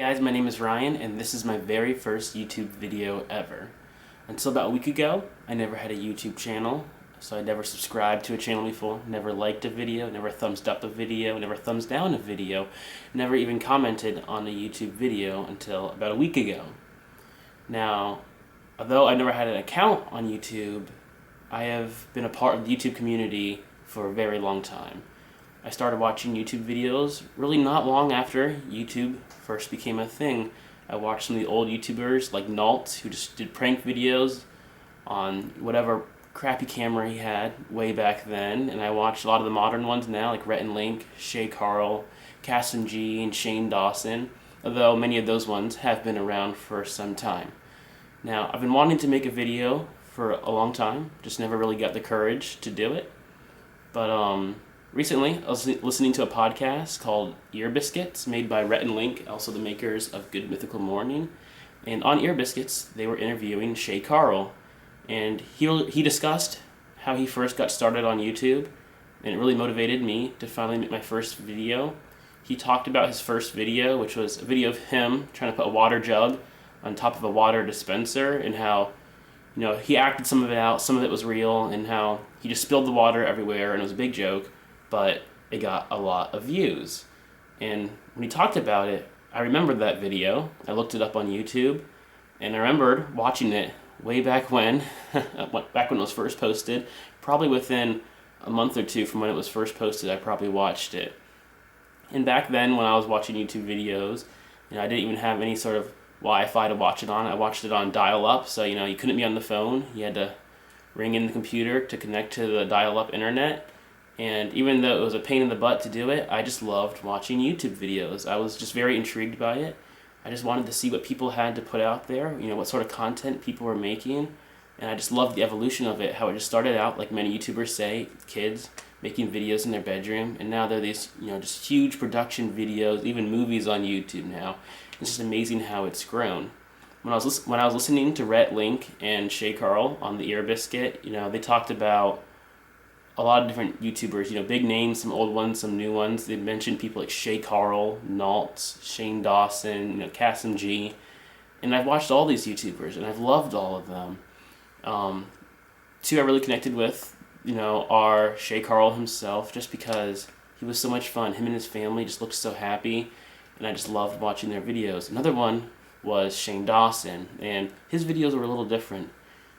Hey guys, my name is Ryan, and this is my very first YouTube video ever. Until about a week ago, I never had a YouTube channel, so I never subscribed to a channel before, never liked a video, never thumbs up a video, never thumbs down a video, never even commented on a YouTube video until about a week ago. Now, although I never had an account on YouTube, I have been a part of the YouTube community for a very long time. I started watching YouTube videos really not long after YouTube first became a thing. I watched some of the old YouTubers like Nalt, who just did prank videos on whatever crappy camera he had way back then, and I watched a lot of the modern ones now like Rhett and Link, Shay Carl, Cassim G, and Shane Dawson, although many of those ones have been around for some time. Now, I've been wanting to make a video for a long time, just never really got the courage to do it, but recently, I was listening to a podcast called Ear Biscuits, made by Rhett and Link, also the makers of Good Mythical Morning. And on Ear Biscuits, they were interviewing Shay Carl. And he discussed how he first got started on YouTube, and it really motivated me to finally make my first video. He talked about his first video, which was a video of him trying to put a water jug on top of a water dispenser, and how he acted some of it out, some of it was real, and how he just spilled the water everywhere, and it was a big joke, but it got a lot of views. And when he talked about it, I remembered that video. I looked it up on YouTube, and I remembered watching it way back when, back when it was first posted. Probably within a month or two from when it was first posted, I probably watched it. And back then, when I was watching YouTube videos, I didn't even have any sort of Wi-Fi to watch it on. I watched it on dial-up, so you couldn't be on the phone. You had to ring in the computer to connect to the dial-up internet. And even though it was a pain in the butt to do it, I just loved watching YouTube videos. I was just very intrigued by it. I just wanted to see what people had to put out there, what sort of content people were making. And I just loved the evolution of it, how it just started out, like many YouTubers say, kids making videos in their bedroom. And now they're these, just huge production videos, even movies on YouTube now. It's just amazing how it's grown. When I was listening to Rhett Link and Shay Carl on the Ear Biscuit, they talked about a lot of different YouTubers, big names, some old ones, some new ones. They mentioned people like Shay Carl, Nalt, Shane Dawson, Cassim G. And I've watched all these YouTubers, and I've loved all of them. Two I really connected with, are Shay Carl himself, just because he was so much fun. Him and his family just looked so happy, and I just loved watching their videos. Another one was Shane Dawson, and his videos were a little different.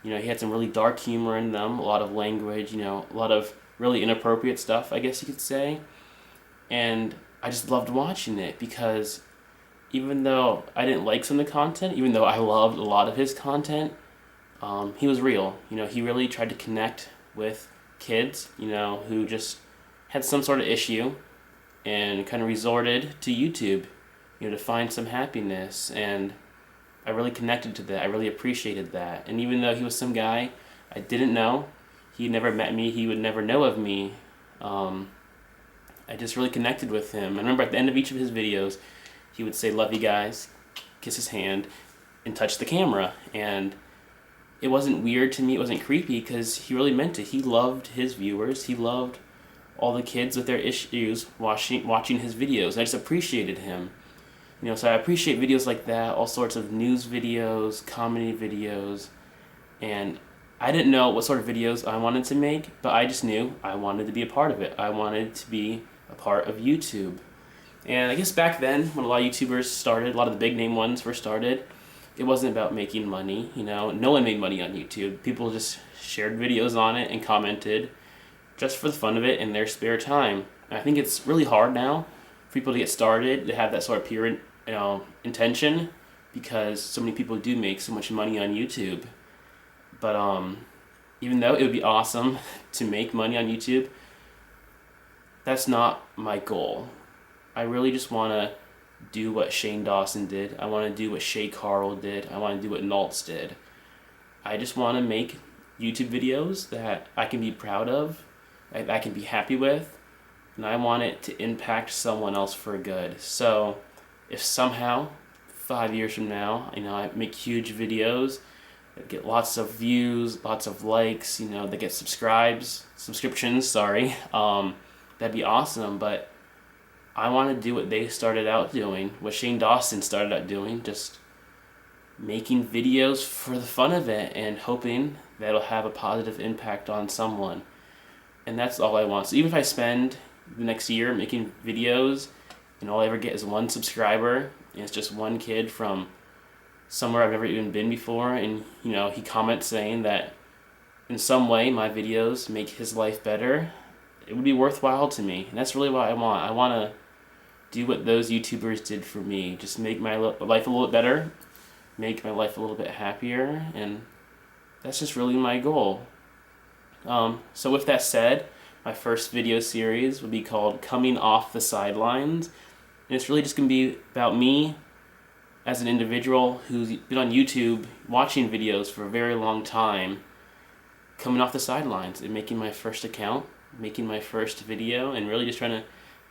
He had some really dark humor in them, a lot of language, a lot of really inappropriate stuff, I guess you could say. And I just loved watching it because even though I didn't like some of the content, even though I loved a lot of his content, he was real. He really tried to connect with kids, who just had some sort of issue and kind of resorted to YouTube, to find some happiness. And I really connected to that. I really appreciated that. And even though he was some guy I didn't know, he never met me, he would never know of me, I just really connected with him. I remember at the end of each of his videos, he would say, "Love you guys," kiss his hand, and touch the camera. And it wasn't weird to me, it wasn't creepy, because he really meant it. He loved his viewers, he loved all the kids with their issues watching his videos. I just appreciated him. So I appreciate videos like that, all sorts of news videos, comedy videos, and I didn't know what sort of videos I wanted to make, but I just knew I wanted to be a part of it. I wanted to be a part of YouTube. And I guess back then, when a lot of YouTubers started, a lot of the big name ones first started, it wasn't about making money, no one made money on YouTube. People just shared videos on it and commented just for the fun of it in their spare time. And I think it's really hard now for people to get started, to have that sort of pure intention, because so many people do make so much money on YouTube. But even though it would be awesome to make money on YouTube, that's not my goal. I really just want to do what Shane Dawson did. I want to do what Shay Carl did. I want to do what Naltz did. I just want to make YouTube videos that I can be proud of, that I can be happy with, and I want it to impact someone else for good. So if somehow 5 years from now, I make huge videos that get lots of views, lots of likes, that get subscriptions, that'd be awesome. But I want to do what they started out doing, what Shane Dawson started out doing, just making videos for the fun of it and hoping that it'll have a positive impact on someone. And that's all I want. So even if I spend the next year making videos and all I ever get is one subscriber, and it's just one kid from somewhere I've never even been before, and he comments saying that in some way my videos make his life better, it would be worthwhile to me. And that's really what I want. I want to do what those YouTubers did for me. Just make my life a little bit better, make my life a little bit happier, and that's just really my goal. So with that said, my first video series will be called Coming Off The Sidelines. And it's really just going to be about me as an individual who's been on YouTube watching videos for a very long time, coming off the sidelines and making my first account, making my first video, and really just trying to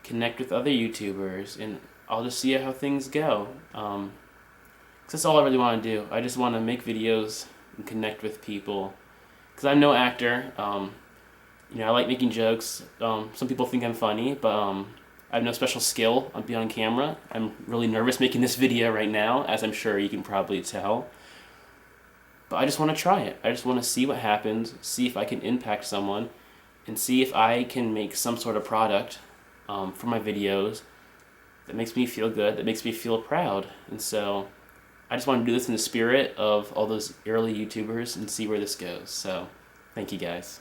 connect with other YouTubers, and I'll just see how things go. 'Cause that's all I really want to do. I just want to make videos and connect with people. Because I'm no actor. I like making jokes. Some people think I'm funny, but I have no special skill on being on camera. I'm really nervous making this video right now, as I'm sure you can probably tell. But I just want to try it. I just want to see what happens, see if I can impact someone, and see if I can make some sort of product for my videos that makes me feel good, that makes me feel proud. And so I just want to do this in the spirit of all those early YouTubers and see where this goes. So thank you guys.